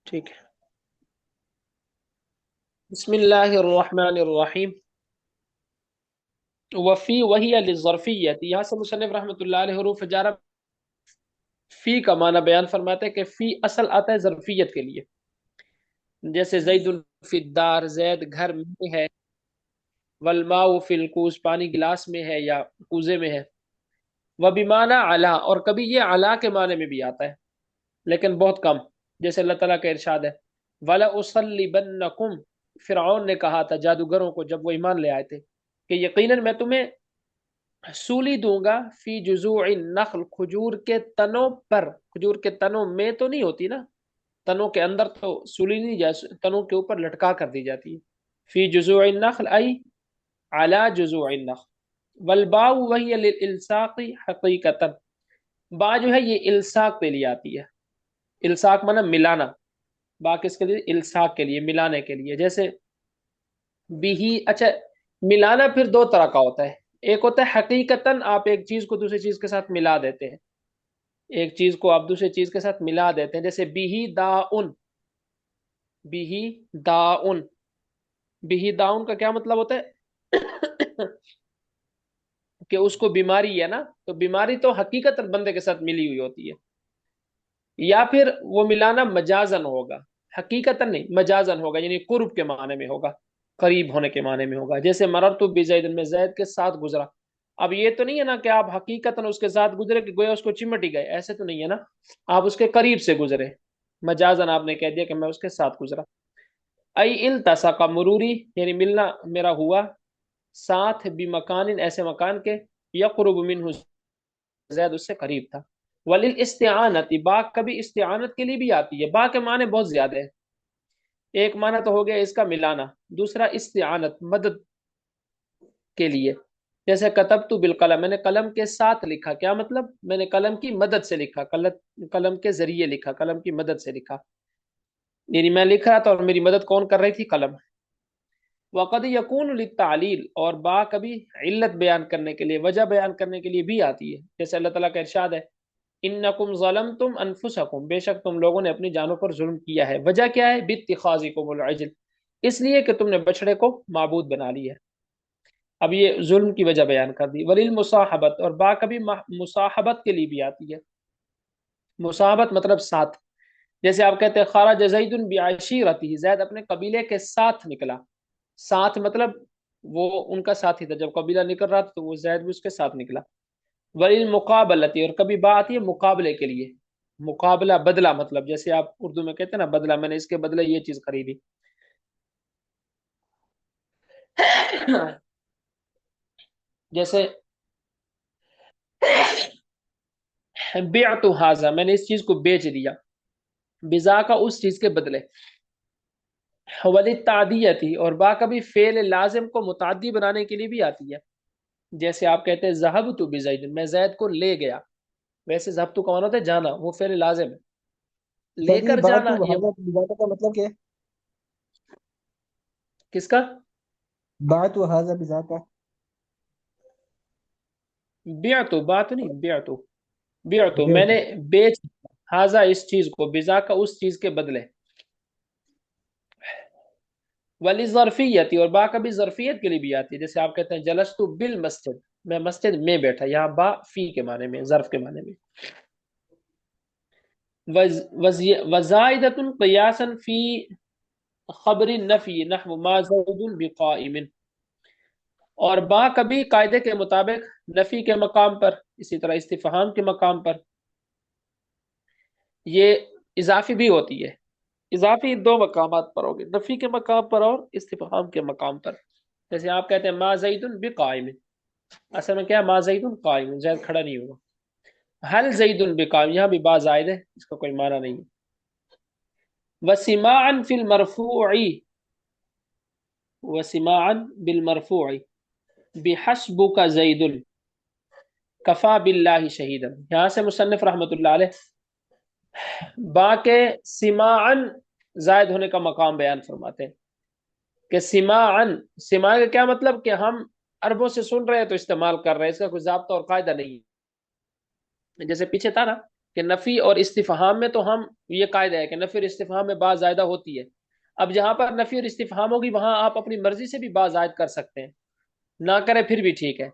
ٹھیک ہے. بسم اللہ الرحمن الرحیم. وفی وہی للظرفیت، یہاں سے مصنف رحمۃ اللہ علیہ حروف جارہ فی کا معنی بیان فرماتے ہیں کہ فی اصل آتا ہے ظرفیت کے لیے، جیسے زید فی الدار، زید گھر میں ہے، والماء فی الکوز پانی گلاس میں ہے یا کوزے میں ہے، وبمعنی علا، اور کبھی یہ علا کے معنی میں بھی آتا ہے لیکن بہت کم، جیسے اللہ تعالیٰ کا ارشاد ہے وَلَأُصَلِّبَنَّكُمْ، فرعون نے کہا تھا جادوگروں کو جب وہ ایمان لے آئے تھے کہ یقیناً میں تمہیں سولی دوں گا فی جذوع النخل، کھجور کے تنوں پر، کھجور کے تنوں میں تو نہیں ہوتی نا، تنوں کے اندر تو سولی نہیں جائے، تنوں کے اوپر لٹکا کر دی جاتی ہے. فی جذوع النخل ای علی جذوع النخل، والباء وہی للالصاق حقیقتا، با جو ہے یہ الصاق کے لیے آتی ہے، الصاق مانا ملانا، با کس کے لیے؟ الصاق کے لیے، ملانے کے لیے. جیسے بھی، اچھا ملانا پھر دو طرح کا ہوتا ہے، ایک ہوتا ہے حقیقتاً آپ ایک چیز کو دوسری چیز کے ساتھ ملا دیتے ہیں، ایک چیز کو آپ دوسری چیز کے ساتھ ملا دیتے ہیں، جیسے بھی داؤن، بھی داؤن، بھی داؤن کا کیا مطلب ہوتا ہے کہ اس کو بیماری ہے نا، تو بیماری تو حقیقت بندے کے ساتھ ملی ہوئی ہوتی ہے. یا پھر وہ ملانا مجازن ہوگا، حقیقتاً نہیں، مجازن ہوگا، یعنی قرب کے معنی میں ہوگا، قریب ہونے کے معنی میں ہوگا. جیسے مررت بزید، میں زید کے ساتھ گزرا، اب یہ تو نہیں ہے نا کہ آپ حقیقتاً اس کے ساتھ گزرے کہ گویا اس کو چمٹ ہی گئے، ایسے تو نہیں ہے نا، آپ اس کے قریب سے گزرے، مجازن آپ نے کہہ دیا کہ میں اس کے ساتھ گزرا. ای التصق مروری، یعنی ملنا میرا ہوا، ساتھ بمکان، ایسے مکان کے، یقرب منہ، زید اس سے قریب تھا. ولیلاستعانت، با کبھی استعانت کے لیے بھی آتی ہے، با کے معنی بہت زیادہ ہے، ایک معنی تو ہو گیا اس کا ملانا، دوسرا استعانت مدد کے لیے، جیسے کتبت بالقلم، میں نے قلم کے ساتھ لکھا، کیا مطلب؟ میں نے قلم کی مدد سے لکھا، قلم کے ذریعے لکھا، قلم کی مدد سے لکھا، یعنی میں لکھ رہا تھا اور میری مدد کون کر رہی تھی؟ قلم. وقد یکون للتعلیل، اور با کبھی علت بیان کرنے کے لیے، وجہ بیان کرنے کے لیے بھی آتی ہے، جیسے اللہ تعالیٰ کا ارشاد ہے انکم ظلمتم انفسکم، بے شک تم لوگوں نے اپنی جانوں پر ظلم کیا ہے. وجہ کیا ہے؟ باتخاذکم العجل، اس لیے کہ تم نے بچڑے کو معبود بنا لی ہے. اب یہ ظلم کی وجہ بیان کر دی. وللمصاحبت، اور با کبھی مصاحبت کے لیے بھی آتی ہے، مصاحبت مطلب ساتھ، جیسے آپ کہتے ہیں خرج زید بعشیرتہ، زید اپنے قبیلے کے ساتھ نکلا، ساتھ مطلب وہ ان کا ساتھی تھا، جب قبیلہ نکل رہا تھا تو وہ زید بھی اس کے ساتھ نکلا. وللمقابلتی، اور کبھی با آتی ہے مقابلے کے لیے، مقابلہ بدلہ، مطلب جیسے آپ اردو میں کہتے ہیں نا بدلہ، میں نے اس کے بدلے یہ چیز خریدی. جیسے بعت ھذا، میں نے اس چیز کو بیچ دیا، بذا کا اس چیز کے بدلے. وللتعدیتی، اور با کبھی فعل لازم کو متعدی بنانے کے لیے بھی آتی ہے، جیسے آپ کہتے ہیں ذهبت بزید، میں زید کو لے گیا، ویسے ذهبت کا معنی ہوتا ہے جانا، وہ فعل لازم ہے، لے سر یہ کر بات جانا. تو یہ حضرت بذاتا کا مطلب کیا ہے؟ کس کا؟ بات و حاضہ بذاتا. بعتو، بات نہیں، بعتو، بعتو میں بیٹو. نے بیچ ہاضا اس چیز کو، بذا کا اس چیز کے بدلے. ولی ظرفیتی، اور با کبھی ظرفیت کے لیے بھی آتی ہے، جیسے آپ کہتے ہیں جلستو بالمسجد، میں مسجد میں بیٹھا، یہاں با فی کے معنی میں، ظرف کے معنی میں. وزائدۃ قیاسا فی خبر النفی نحو ما زید بقائم، اور با کبھی قاعدے کے مطابق نفی کے مقام پر، اسی طرح استفہام کے مقام پر، یہ اضافی بھی ہوتی ہے، اضافی دو مقامات پر ہوگی، نفی کے مقام پر اور استفہام کے مقام پر. جیسے آپ کہتے ہیں ما زید بقائم، اصل میں کیا ہے؟ ما زید قائم، زید کھڑا نہیں ہوگا. حل زید بقائم، یہاں بھی با زائد ہے، اس کا کوئی معنی نہیں ہے. وسماعا فی المرفوع، وسماعا بالمرفوع بحسبک زید کفا باللہ شہیدا، یہاں سے مصنف رحمۃ اللہ علیہ با کے سماعن زائد ہونے کا مقام بیان فرماتے ہیں کہ سماعن، سماع کا کیا مطلب؟ کہ ہم عربوں سے سن رہے ہیں تو استعمال کر رہے ہیں، اس کا کوئی ضابطہ اور قاعدہ نہیں ہے. جیسے پیچھے تھا نا کہ نفی اور استفہام میں تو ہم یہ قاعدہ ہے کہ نفی اور استفہام میں با زائدہ ہوتی ہے. اب جہاں پر نفی اور استفہام ہوگی وہاں آپ اپنی مرضی سے بھی با زائد کر سکتے ہیں، نہ کریں پھر بھی ٹھیک ہے.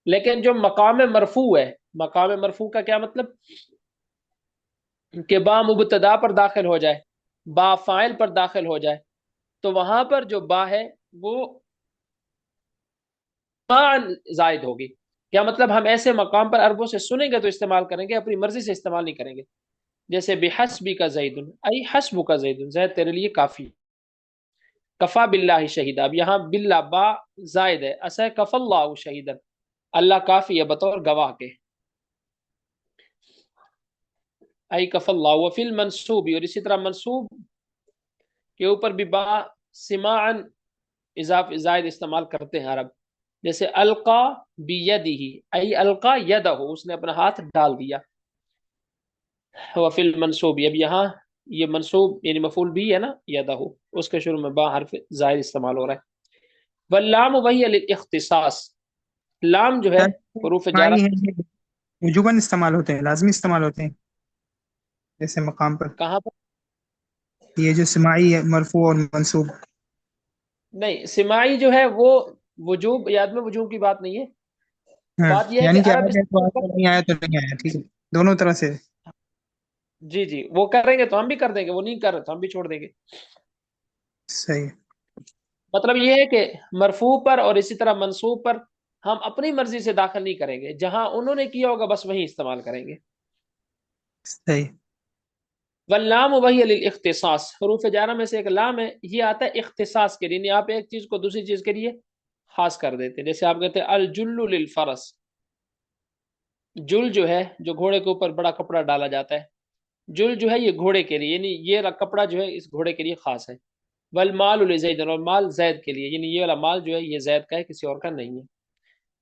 لیکن جو مقام مرفوع ہے، مقام مرفوع کا کیا مطلب کہ با مبتدا پر داخل ہو جائے، با فاعل پر داخل ہو جائے، تو وہاں پر جو با ہے وہ زائد ہوگی. کیا مطلب ہم ایسے مقام پر عربوں سے سنیں گے تو استعمال کریں گے، اپنی مرضی سے استعمال نہیں کریں گے. جیسے بحسبی کا زید ای حسب کا زید، زید تیرے لیے کافی. کفا باللہ شہید، اب یہاں باللہ با زائد ہے، اصل کف اللہ شہید، اللہ کافی ہے بطور گواہ کے. ای کف اللہ وفی المنصوب، اور اسی طرح منصوب کے اوپر بھی با سماعن اضافہ زائد استعمال کرتے ہیں عرب. جیسے القا بیدہ، ای القا یدہ، اس نے اپنا ہاتھ ڈال دیا. وفی المنصوب، اب یہاں یہ منصوب یعنی مفعول بھی ہے نا یدہ، اس کے شروع میں با حرف زائد استعمال ہو رہا ہے. واللام وہی الاختصاص، لام جو ہے حروف جارہ سماعی ہے یہ وجوباً استعمال ہوتے ہیں، لازمی استعمال ہوتے ہیں ایسے مقام پر. کہاں پر؟ یہ جو سماعی ہے مرفوع اور منصوب. نہیں، سماعی جو ہے وہ وجوب یاد میں وجوب کی بات نہیں ہے. ہاں بات یہ ہے کہ یعنی کہ عرب آیا جائے تو آیا، نہیں آیا تو نہیں آیا، ٹھیک ہے دونوں طرح سے. جی جی، وہ کریں گے تو ہم بھی کر دیں گے، وہ نہیں کر رہے تو ہم بھی چھوڑ دیں گے. صحیح. مطلب یہ ہے کہ مرفوع پر اور اسی طرح منصوب پر ہم اپنی مرضی سے داخل نہیں کریں گے، جہاں انہوں نے کیا ہوگا بس وہیں استعمال کریں گے. صحیح. واللام وہی الاختصاص، حروف جارہ میں سے ایک لام ہے، یہ آتا ہے اختصاص کے لیے، یعنی آپ ایک چیز کو دوسری چیز کے لیے خاص کر دیتے ہیں. جیسے آپ کہتے ہیں الجل للفرس، جل جو ہے جو گھوڑے کے اوپر بڑا کپڑا ڈالا جاتا ہے، جل جو ہے یہ گھوڑے کے لیے، یعنی یہ کپڑا جو ہے اس گھوڑے کے لیے خاص ہے. والمال لزید، اور مال زید کے لیے، یعنی یہ والا مال جو ہے یہ زید کا ہے، کسی اور کا نہیں ہے.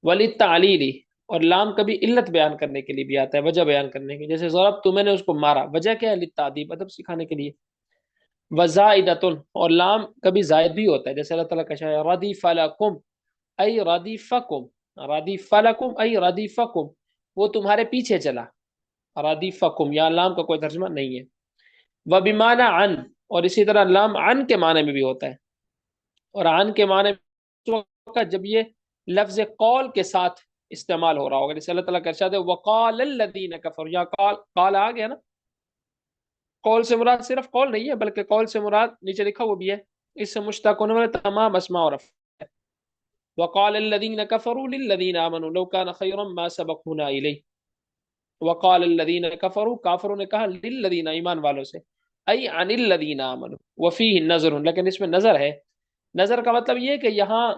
وللتعلیل، اور لام کبھی علت بیان کرنے کے لیے بھی آتا ہے، وجہ بیان کرنے کی. جیسے ضرب تو میں نے اس کو مارا، وجہ کیا ہے؟ للتعدیب، ادب سکھانے کے لیے. وزائدۃ، اور لام کبھی زائد بھی ہوتا ہے، جیسے اللہ تعالیٰ کا شاید ردیف لکم ای ردیفکم، ردیف لکم ای ردیفکم، وہ تمہارے پیچھے چلا. ردیفکم، یا لام کا کوئی ترجمہ نہیں ہے. وبمعنی عن، اور اسی طرح لام عن کے معنی میں بھی ہوتا ہے. اور عن کے معنی میں اس وقت جب یہ لفظ قول کے ساتھ استعمال ہو رہا ہوگا، جیسے اللہ تعالیٰ کا ارشاد ہے وقال الذین کفروا، یا قال آ گیا نا. قول سے مراد صرف قول نہیں ہے، بلکہ قول سے مراد نیچے لکھا وہ بھی ہے، اس سے مشتق ہونے والے تمام اسماء اور افعال. وقال الذین کفروا للذین آمنوا لو کان خیرا ما سبقونا الیہ. وقال الذین کفروا، کافروں نے کہا للذین، ایمان والوں سے، ای عن الذین آمنوا وفیہ نظر، لیکن اس میں نظر ہے. نظر کا مطلب یہ کہ یہاں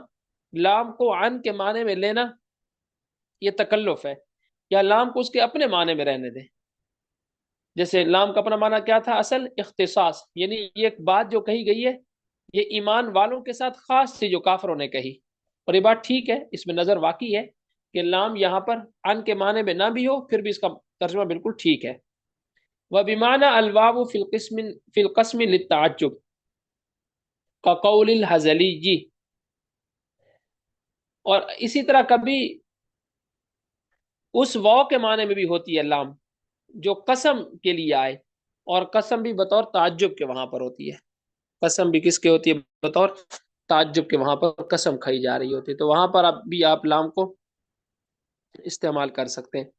لام کو عن کے معنی میں لینا یہ تکلف ہے، یا لام کو اس کے اپنے معنی میں رہنے دیں. جیسے لام کا اپنا معنی کیا تھا اصل؟ اختصاص، یعنی یہ ایک بات جو کہی گئی ہے یہ ایمان والوں کے ساتھ خاص تھی جو کافروں نے کہی، اور یہ بات ٹھیک ہے، اس میں نظر واقعی ہے کہ لام یہاں پر ان کے معنی میں نہ بھی ہو پھر بھی اس کا ترجمہ بالکل ٹھیک ہے. وبمعنی الواو فی القسم للتعجب كقول الحزلی، اور اسی طرح کبھی اس واو کے معنی میں بھی ہوتی ہے لام جو قسم کے لیے آئے، اور قسم بھی بطور تعجب کے وہاں پر ہوتی ہے. قسم بھی کس کے ہوتی ہے؟ بطور تعجب کے، وہاں پر قسم کھائی جا رہی ہوتی ہے، تو وہاں پر اب بھی آپ لام کو استعمال کر سکتے ہیں.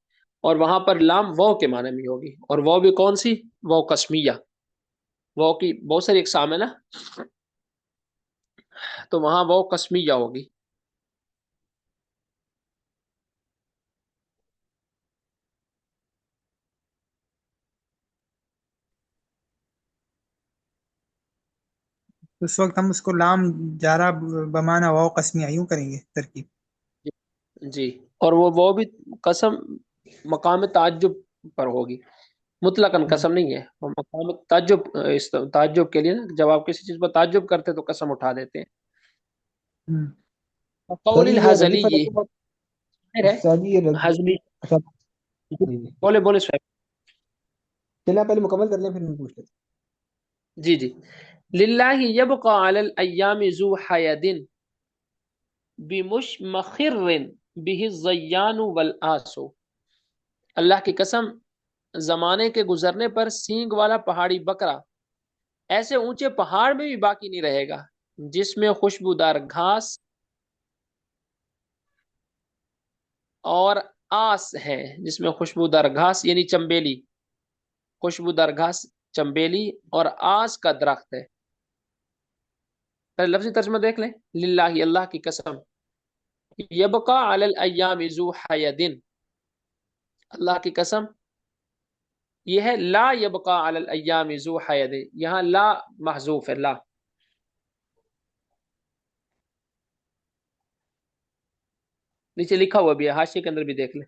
اور وہاں پر لام واو کے معنی میں ہوگی، اور واو بھی کون سی؟ واو قسمیہ. واو کی بہت ساری اقسام ہے نا، تو وہاں واو قسمیہ ہوگی. اس وقت ہم اس کو لام جارہ بمعنی واو قسمیہ یوں کریں گے ترکیب. جی، اور وہ بھی قسم مقام تعجب پر ہوگی، مطلقاً قسم نہیں ہے، وہ مقام تعجب، تعجب کے لیے نا، جب آپ کسی چیز پر تعجب کرتے تو قسم اٹھا دیتے ہیں. ہم۔ قول سر یہ ردیف الحزلی، لکم، ہے سر یہ حزلی. اچھا جی جی، بولے بولے سہیب. چلیں آپ پہلے مکمل کر لیں پھر میں پوچھ لیتا جی جی. للہ یبقى علی الایام ذو حید بمشمخر به الزیان والآس، اللہ کی قسم زمانے کے گزرنے پر سینگ والا پہاڑی بکرا ایسے اونچے پہاڑ میں بھی باقی نہیں رہے گا جس میں خوشبودار گھاس اور آس ہے، جس میں خوشبودار گھاس یعنی چمبیلی، خوشبودار گھاس چمبیلی اور آس کا درخت ہے۔ پہلے لفظی ترجمہ دیکھ لیں، للہ اللہ کی قسم، یبقا علی الایام ذو حیدن، اللہ کی قسم یہ ہے لا یبقا علی الایام ذو حید، یہاں لا محذوف ہے، لا نیچے لکھا ہوا بھی ہے، حاشیے کے اندر بھی دیکھ لیں،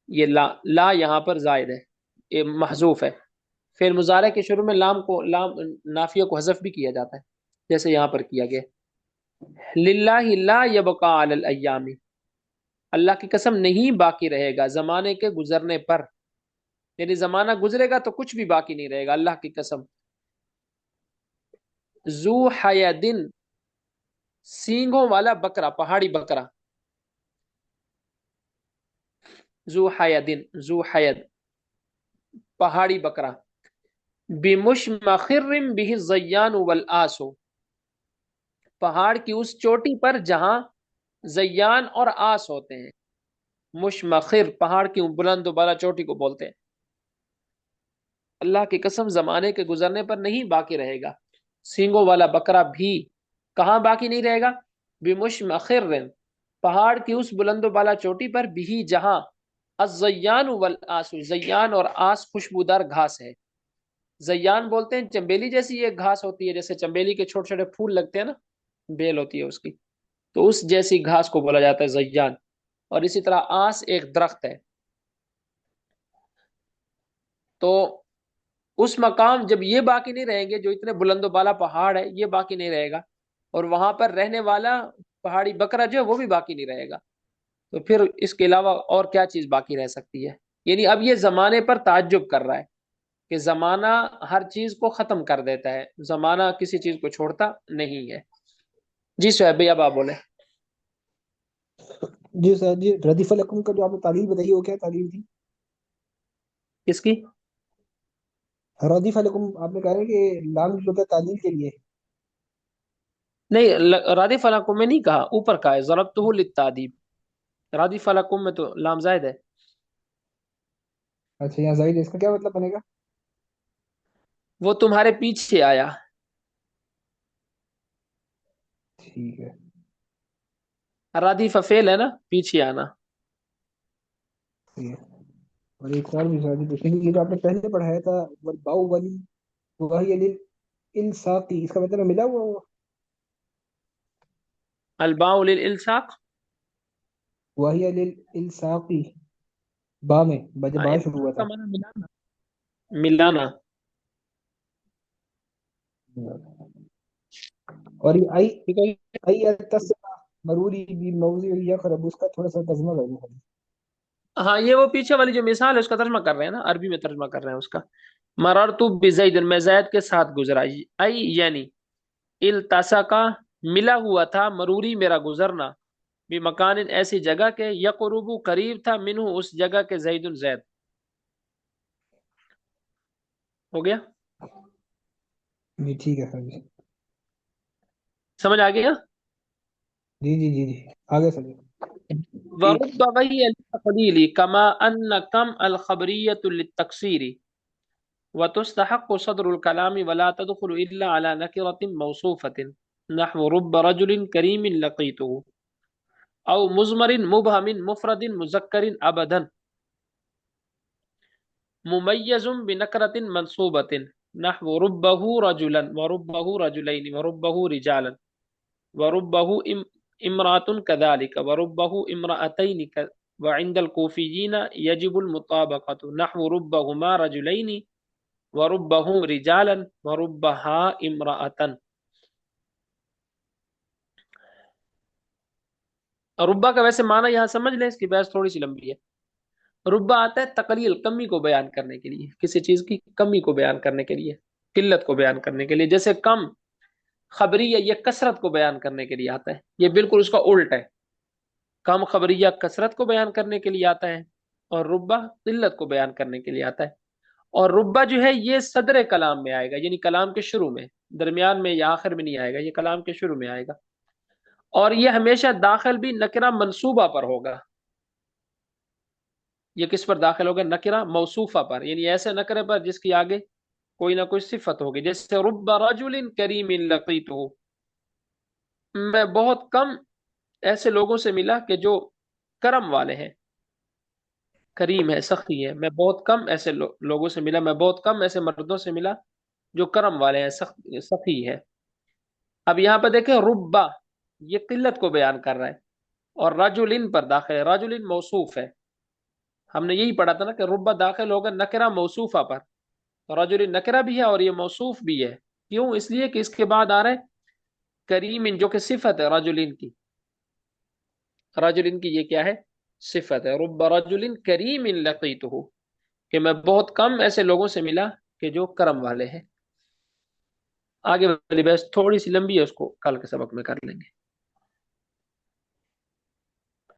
یہ لا یہاں پر زائد ہے، یہ محذوف ہے۔ فعل مضارع کے شروع میں لام نافیہ کو حذف بھی کیا جاتا ہے جیسے یہاں پر کیا گیا، للہ لا یبقا علی الایام، اللہ کی قسم نہیں باقی رہے گا زمانے کے گزرنے پر، یعنی زمانہ گزرے گا تو کچھ بھی باقی نہیں رہے گا، اللہ کی قسم، ذو حیدن سینگوں والا بکرا، پہاڑی بکرا، ذو حیدن ذو حید پہاڑی بکرا، بمشمخر به الزیان والآس، پہاڑ کی اس چوٹی پر جہاں زیان اور آس ہوتے ہیں، مشمخر پہاڑ کی بلند و بالا چوٹی کو بولتے ہیں، اللہ کی قسم زمانے کے گزرنے پر نہیں باقی رہے گا، سینگوں والا بکرا بھی کہاں باقی نہیں رہے گا، بمشمخر پہاڑ کی اس بلند و بالا چوٹی پر بھی جہاں الزیان والآس زیان اور آس خوشبودار گھاس ہے، زیان بولتے ہیں چمبیلی جیسی یہ گھاس ہوتی ہے، جیسے چمبیلی کے چھوٹے چھوٹے پھول لگتے ہیں نا، بیل ہوتی ہے اس کی، تو اس جیسی گھاس کو بولا جاتا ہے زیان، اور اسی طرح آس ایک درخت ہے۔ تو اس مقام جب یہ باقی نہیں رہیں گے، جو اتنے بلند و بالا پہاڑ ہے یہ باقی نہیں رہے گا، اور وہاں پر رہنے والا پہاڑی بکرا جو ہے وہ بھی باقی نہیں رہے گا، تو پھر اس کے علاوہ اور کیا چیز باقی رہ سکتی ہے؟ یعنی اب یہ زمانے پر تعجب کر رہا ہے کہ زمانہ ہر چیز کو ختم کر دیتا ہے، زمانہ کسی چیز کو چھوڑتا نہیں ہے۔ جی سہیب بھائی اب آپ بولیں۔ جی سر جی، ردیف الحکم کا جو آپ نے تعلیل بتائی وہ کیا تعلیل تھی؟ کس کی؟ ردیف الحکم آپ نے کہا ہے کہ لام جو ہوتا ہے تعلیل کے لیے۔ نہیں، رادف فلاکم میں نہیں کہا، اوپر کا ہے ضربتہ للتعدیب، رادف فلاکم میں تو لام زائد ہے۔ اچھا یہاں ظاہر ہے، اس کا کیا مطلب بنے گا؟ وہ تمہارے پیچھے آیا، ٹھیک ہے۔ رادف فعل ہے نا، پیچھے آنا۔ ٹھیک ہے۔ اور ایک اور بھی سر دیکھیں گے، یہ جو آپ نے پہلے پڑھایا تھا والباؤ ولی وہی للالساقی، اس کا مطلب ملا ہوا ہوا الباء للالصاق، وہی للالساقی، با میں جب با شروع ہوا کا تھا۔ معنی ملانا، ملانا۔ اور یہ ٹھیک ہے، ای التصق مروری بالموضع یقرب، اس کا تھوڑا سا ترجمہ کر دوں۔ ہاں یہ وہ پیچھے والی جو مثال ہے اس کا ترجمہ کر رہے ہیں نا، عربی میں ترجمہ کر رہے ہیں اس کا، مررت بزید، میں زید کے ساتھ گزرا، ای یعنی التصقا ملا ہوا تھا، مروری میرا گزرنا، بمکان ایسی جگہ کے، یقرب قریب تھا، منہ اس جگہ کے، زید زید، ہو گیا؟ جی ٹھیک ہے سر جی۔ سمجھ آ گیا؟ جی جی جی جی آگے سر جی۔ ورب وهي للتقليل كما أن كم الخبرية للتقصير، وتستحق صدر الكلام ولا تدخل إلا على نكرة موصوفة، نحو رب رجل كريم لقيته، أو مزمر مبهم مفرد مذكر أبدا، مميز بنكرة منصوبة، نحو ربه رجلا وربه رجلين وربه رجالا وربه امرأة كذلك وربه امرأتين وعند الكوفيين يجب المطابقة، نحو ربهما رجلين وربهم رجالا وربها امرأة۔ ربا کا ویسے معنی یہاں سمجھ لیں، اس کی بحث تھوڑی سی لمبی ہے۔ ربا آتا ہے تقلیل، کمی کو بیان کرنے کے لیے، کسی چیز کی کمی کو بیان کرنے کے لیے، قلت کو بیان کرنے کے لیے، جیسے کم خبریہ یہ کثرت کو بیان کرنے کے لیے آتا ہے، یہ بالکل اس کا الٹ ہے، کم خبریہ کثرت کو بیان کرنے کے لیے آتا ہے، اور ربا قلت کو بیان کرنے کے لیے آتا ہے. اور ربا جو ہے یہ صدر کلام میں آئے گا، یعنی کلام کے شروع میں، درمیان میں یا آخر میں نہیں آئے گا، یہ کلام کے شروع میں آئے گا. اور یہ ہمیشہ داخل بھی نکرہ منصوبہ پر ہوگا. یہ کس پر داخل ہوگا؟ نکرہ موصوفہ پر، یعنی ایسے نکرے پر جس کی آگے کوئی نہ کوئی صفت ہوگی. جیسے رب رجل کریم لقیتہ، میں بہت کم ایسے لوگوں سے ملا کہ جو کرم والے ہیں، کریم ہے، سخی ہے. میں بہت کم ایسے لوگوں سے ملا، میں بہت کم ایسے مردوں سے ملا جو کرم والے ہیں، سخی ہے. اب یہاں پہ دیکھیں ربا یہ قلت کو بیان کر رہا ہے، اور رجل پر داخل ہے. رجل موصوف ہے، ہم نے یہی پڑھا تھا نا کہ ربا داخل ہوگا نکرہ موصوفہ پر. رجل نکرہ بھی ہے اور یہ موصوف بھی ہے. کیوں؟ اس لیے کہ اس کے بعد آ رہا ہے کریم، جو کہ صفت ہے رجل کی. رجل کی یہ کیا ہے؟ صفت ہے. رب رجل کریم لقیتہ، کہ میں بہت کم ایسے لوگوں سے ملا کہ جو کرم والے ہیں. آگے والی بحث تھوڑی سی لمبی ہے، اس کو کل کے سبق میں کر لیں گے.